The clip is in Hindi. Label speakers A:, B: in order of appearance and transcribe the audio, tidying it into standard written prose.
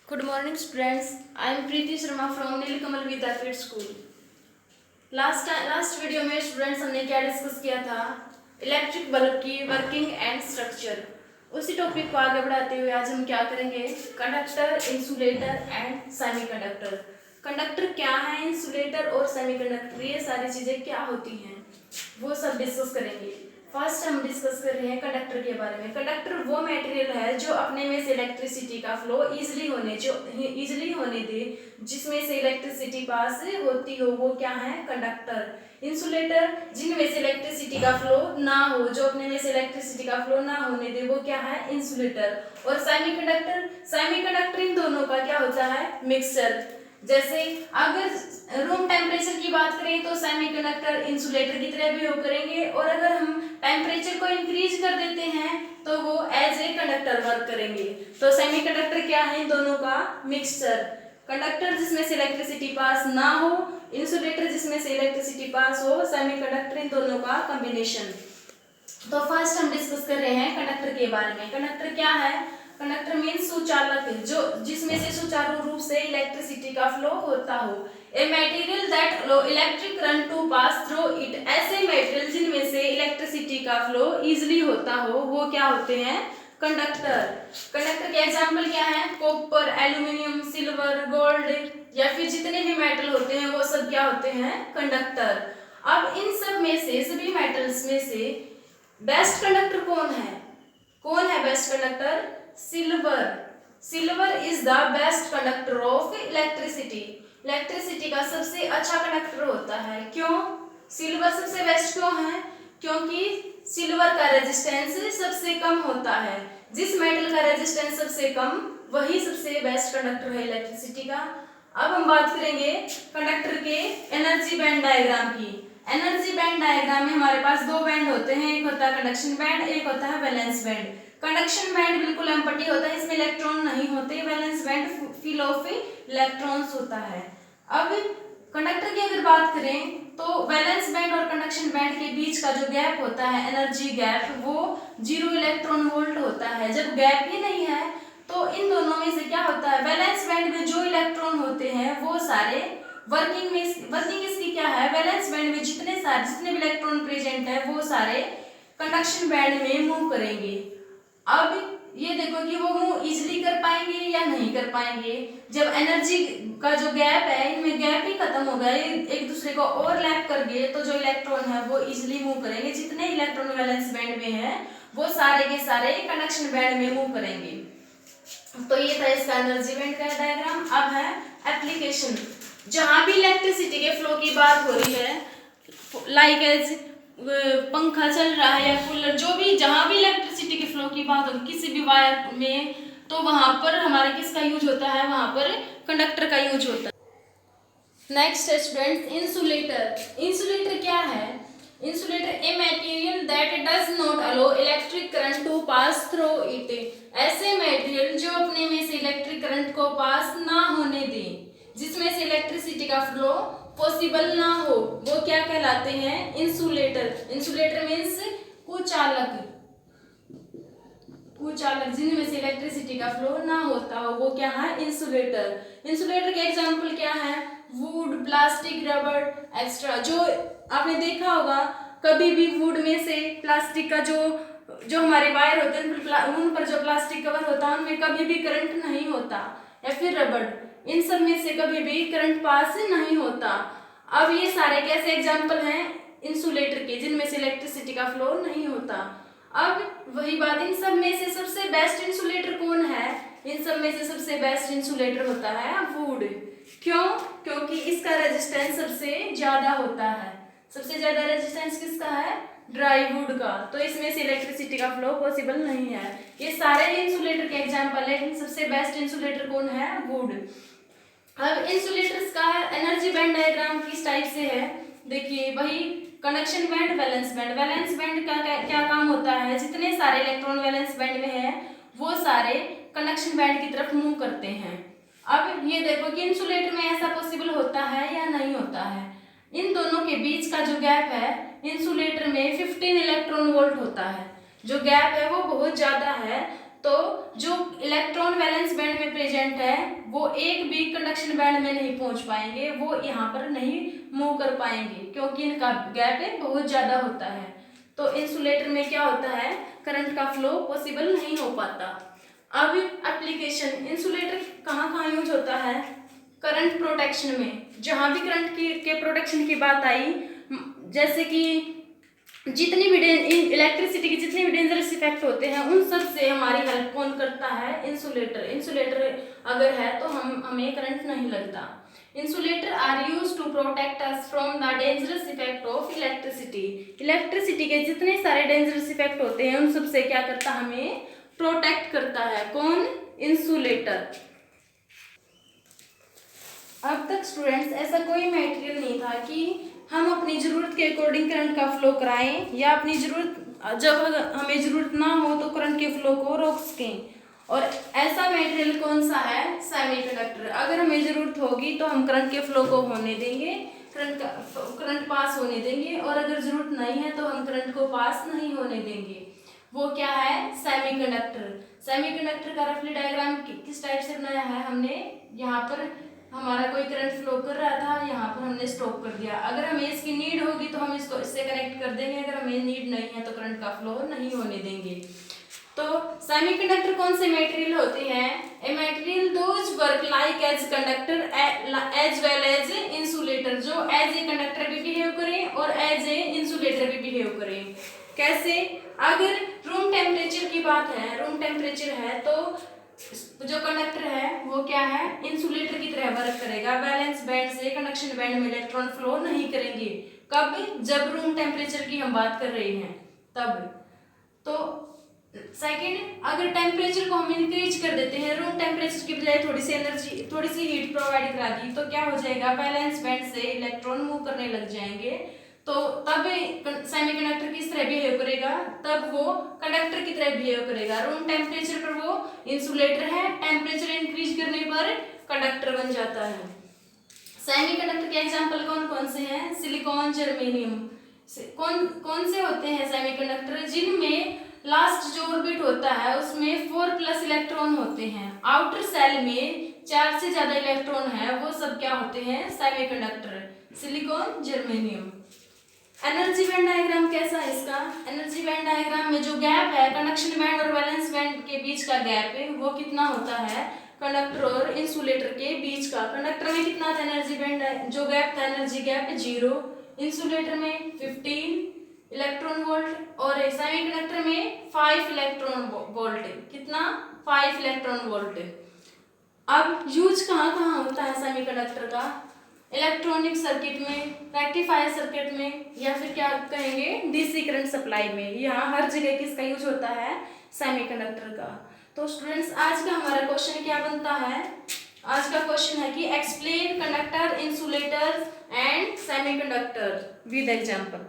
A: Good morning, students. I am Preeti Sharma from Nilkamal Vidyapeeth School. Last video में स्टूडेंट्स हमने क्या डिस्कस किया था? इलेक्ट्रिक बल्ब की वर्किंग एंड स्ट्रक्चर। उसी टॉपिक को आगे बढ़ाते हुए आज हम क्या करेंगे? Conductor, insulator and semiconductor. Conductor क्या है, इंसुलेटर और सेमीकंडक्टर, ये सारी चीजें क्या होती हैं वो सब डिस्कस करेंगे। फर्स्ट हम डिस्कस कर रहे हैं कंडक्टर के बारे में। कंडक्टर वो मटेरियल है जो अपने में से इलेक्ट्रिसिटी का फ्लो इजीली होने दे, जिसमें से इलेक्ट्रिसिटी पास होती हो, वो क्या है? कंडक्टर। इंसुलेटर जिनमें से इलेक्ट्रिसिटी का फ्लो ना हो, जो अपने में से इलेक्ट्रिसिटी का फ्लो ना होने दे, वो क्या है? इंसुलेटर। और सेमीकंडक्टर इन दोनों का क्या होता है? मिक्सचर। जैसे अगर रूम टेम्परेचर की बात करें तो सेमीकंडक्टर इंसुलेटर की तरह भी हो करेंगे, और अगर हम टेम्परेचर को इंक्रीज कर देते हैं तो वो एज ए कंडक्टर वर्क करेंगे। तो सेमीकंडक्टर क्या है? इन दोनों का मिक्सचर। कंडक्टर जिसमें से इलेक्ट्रिसिटी पास ना हो, इंसुलेटर जिसमें से इलेक्ट्रिसिटी पास हो, सेमीकंडक्टर, इन दोनों का कॉम्बिनेशन। तो फर्स्ट हम डिस्कस कर रहे हैं कंडक्टर के बारे में। कंडक्टर क्या है? कंडक्टर मीन्स सुचालक, जो जिसमें से सुचारू रूप से इलेक्ट्रिसिटी का फ्लो होता हो। A material that allow electric current to pass through it. ऐसे मटेरियल जिनमें से इलेक्ट्रिसिटी का फ्लो इजीली होता हो, वो क्या होते हैं? कंडक्टर। कंडक्टर के एग्जाम्पल क्या है? कॉपर, एल्यूमिनियम, सिल्वर, गोल्ड, या फिर जितने भी मेटल होते हैं वो सब क्या होते हैं? कंडक्टर। अब इन सब में से, सभी मेटल्स में से बेस्ट कंडक्टर कौन है? कौन है best conductor? Silver. Silver is the best conductor of electricity. Electricity का सबसे अच्छा कंडक्टर होता है। क्यों सिल्वर सबसे बेस्ट क्यों है? क्योंकि सिल्वर का रेजिस्टेंस सबसे कम होता है। जिस मेटल का रेजिस्टेंस सबसे कम, वही सबसे बेस्ट कंडक्टर है इलेक्ट्रिसिटी का। अब हम बात करेंगे कंडक्टर के एनर्जी बैंड डायग्राम की। एनर्जी बैंड डायग्राम में हमारे पास दो बैंड होते हैं, एक होता है कंडक्शन बैंड, एक होता है वैलेंस बैंड। कंडक्शन बैंड बिल्कुल एम्प्टी होता है, इसमें इलेक्ट्रॉन नहीं होते। Valence band full of electrons होता है। अब कंडक्टर की अगर बात करें तो वैलेंस बैंड और कंडक्शन बैंड के बीच का जो गैप होता है, एनर्जी गैप, वो 0 इलेक्ट्रॉन वोल्ट होता है। जब गैप ही नहीं है तो इन दोनों में से क्या होता है? वैलेंस बैंड में जो इलेक्ट्रॉन होते हैं वो सारे वर्किंग इसकी क्या है? वैलेंस बैंड में जितने भी इलेक्ट्रॉन प्रेजेंट है वो सारे कंडक्शन बैंड में मूव करेंगे। अब ये देखो कि वो मूव इजीली कर पाएंगे या नहीं कर पाएंगे। जब एनर्जी का जो गैप है, इनमें गैप ही खत्म हो गया, एक दूसरे को ओवरलैप कर गए, तो जो इलेक्ट्रॉन है वो इजीली मूव करेंगे। जितने इलेक्ट्रॉन वैलेंस बैंड में है वो सारे के सारे कंडक्शन बैंड में मूव करेंगे। तो ये था इसका एनर्जी बैंड का डायग्राम। अब है एप्लीकेशन। जहां भी इलेक्ट्रिसिटी के फ्लो की बात हो रही है, लाइक एज पंखा चल रहा है या कूलर, जो भी जहां भी इलेक्ट्रिसिटी के फ्लो की बात होगी किसी भी वायर में, तो वहां पर हमारे किसका यूज होता है? वहां पर कंडक्टर का यूज होता है। Next students, insulator. इंसुलेटर क्या है? Insulator a material that does not allow electric current to pass through it. ऐसे मटेरियल जो अपने में से इलेक्ट्रिक करंट को पास ना होने दे, जिसमें से इलेक्ट्रिसिटी का फ्लो पॉसिबल ना हो, वो क्या कहलाते हैं? इंसुलेटर। इंसुलेटर मीन्स कुचालक। जिनमें से इलेक्ट्रिसिटी का फ्लो ना होता हो, वो क्या है? इंसुलेटर। इंसुलेटर के एग्जांपल क्या है? Would, plastic, rubber extra. जो आपने देखा होगा कभी भी वुड में से प्लास्टिक का जो हमारे वायर होते हैं उन पर जो प्लास्टिक कवर होता है उनमें कभी भी करंट नहीं होता, या फिर रबर, इन सब में से कभी भी करंट पास नहीं होता। अब ये सारे कैसे एग्जाम्पल हैं इंसुलेटर के, जिनमें से इलेक्ट्रिसिटी का फ्लो नहीं होता। अब वही बात, इन सब में से सबसे बेस्ट इंसुलेटर कौन है? इन सब में से सबसे बेस्ट इंसुलेटर होता है वुड। क्यों? क्योंकि इसका रेजिस्टेंस सबसे ज्यादा होता है। सबसे ज्यादा रेजिस्टेंस किसका है? ड्राई वुड का। तो इसमें से इलेक्ट्रिसिटी का फ्लो पॉसिबल नहीं है। ये सारे इंसुलेटर के एग्जाम्पल है, लेकिन सबसे बेस्ट इंसुलेटर कौन है? वुड। अब इंसुलेटर्स का एनर्जी बैंड डायग्राम किस टाइप से है? देखिए, वही conduction band, valence band. Valence band का क्या काम होता है? जितने सारे इलेक्ट्रॉन वैलेंस बैंड में है वो सारे कंडक्शन बैंड की तरफ मूव करते हैं। अब ये देखो कि इंसुलेटर में ऐसा पॉसिबल होता है या नहीं होता है। इन दोनों के बीच का जो गैप है इंसुलेटर में 15 इलेक्ट्रॉन वोल्ट होता है। जो गैप है वो बहुत ज्यादा है, तो जो इलेक्ट्रॉन वैलेंस बैंड में प्रेजेंट है वो एक भी कंडक्शन बैंड में नहीं पहुंच पाएंगे, वो यहाँ पर नहीं मूव कर पाएंगे क्योंकि इनका गैप बहुत ज़्यादा होता है। तो इंसुलेटर में क्या होता है, करंट का फ्लो पॉसिबल नहीं हो पाता। अब एप्लीकेशन, इंसुलेटर कहाँ कहाँ यूज होता है, करंट प्रोटेक्शन में। जहाँ भी करंट के प्रोटेक्शन की बात आई, जैसे कि जितनी भी इलेक्ट्रिसिटी के जितने भी डेंजरस इफेक्ट होते हैं उन सब से हमारी हेल्प कौन करता है, इंसुलेटर। इंसुलेटर अगर है तो हमें करंट नहीं लगता। Insulator are use to protect us from the dangerous effect of electricity. Electricity के जितने सारे डेंजरस इफेक्ट होते हैं उन सब से क्या करता है, हमें प्रोटेक्ट करता है। कौन, इंसुलेटर। अब तक स्टूडेंट्स ऐसा कोई मटेरियल नहीं था कि हम अपनी ज़रूरत के अकॉर्डिंग करंट का फ्लो कराएं या अपनी ज़रूरत जब हमें ज़रूरत ना हो तो करंट के फ्लो को रोक सकें। और ऐसा मटेरियल कौन सा है, सेमीकंडक्टर। अगर हमें ज़रूरत होगी तो हम करंट के फ्लो को होने देंगे, करंट पास होने देंगे, और अगर ज़रूरत नहीं है तो हम करंट को पास नहीं होने देंगे। वो क्या है, सेमीकंडक्टर। सेमीकंडक्टर का रफली डायग्राम किस टाइप से बनाया है हमने, यहाँ पर हमारा कोई करंट फ्लो कर रहा था, यहाँ पर हमने स्टॉप कर दिया। अगर हमें इसकी नीड होगी तो हम इसको इससे कनेक्ट कर देंगे, अगर हमें नीड नहीं है तो करंट का फ्लो नहीं होने देंगे। तो सेमीकंडक्टर कौन से मटेरियल होते हैं, a material those work like as conductor as well as insulator, जो एज ए कंडक्टर भी बिहेव करें और एज ए इंसुलेटर भी बिहेव करें। कैसे, अगर रूम टेम्परेचर की बात है, रूम टेम्परेचर है तो जो कंडक्टर है वो क्या है, इंसुलेटर की तरह वर्क करेगा। वैलेंस बैंड से कंडक्शन बैंड में इलेक्ट्रॉन फ्लो नहीं करेंगे। कब, जब रूम टेम्परेचर की हम बात कर रहे हैं तब। तो सेकंड, अगर टेम्परेचर को हम इंक्रीज कर देते हैं, रूम टेम्परेचर की बजाय थोड़ी सी एनर्जी, थोड़ी सी हीट प्रोवाइड करा दी, तो क्या हो जाएगा, वैलेंस बैंड से इलेक्ट्रॉन मूव करने लग जाएंगे। तो तब सेमीकंडक्टर किस तरह बिहेव करेगा, तब वो कंडक्टर की तरह बिहेव करेगा। रूम टेम्परेचर पर वो इंसुलेटर है, टेम्परेचर इंक्रीज करने पर कंडक्टर बन जाता है। सेमीकंडक्टर के एग्जांपल कौन कौन से हैं, सिलिकॉन, जर्मेनियम। कौन से होते हैं सेमीकंडक्टर, जिनमें लास्ट जो ऑर्बिट होता है उसमें 4+ इलेक्ट्रॉन होते हैं, आउटर सेल में 4 से ज्यादा इलेक्ट्रॉन है, वो सब क्या होते हैं, semiconductor, silicon, germanium. Energy band diagram कैसा है इसका, एनर्जी बैंड डायग्राम में जो गैप है कंडक्शन बैंड और वैलेंस बैंड के बीच का गैप है वो कितना होता है, कंडक्टर और इंसुलेटर के बीच का। कंडक्टर में कितना था एनर्जी बैंड, जो गैप था एनर्जी गैप 0, इंसुलेटर में 15 इलेक्ट्रॉन वोल्ट और सेमीकंडक्टर में 5 इलेक्ट्रॉन वोल्ट। कितना, 5 इलेक्ट्रॉन वोल्ट। अब यूज कहाँ कहाँ होता है सेमीकंडक्टर का, इलेक्ट्रॉनिक सर्किट में, रेक्टिफायर सर्किट में, या फिर क्या कहेंगे, डीसी करंट सप्लाई में। यहाँ हर जगह किसका यूज होता है, सेमीकंडक्टर का। तो स्टूडेंट्स आज का हमारा क्वेश्चन क्या बनता है, आज का क्वेश्चन है कि explain conductor, insulator and semiconductor with example.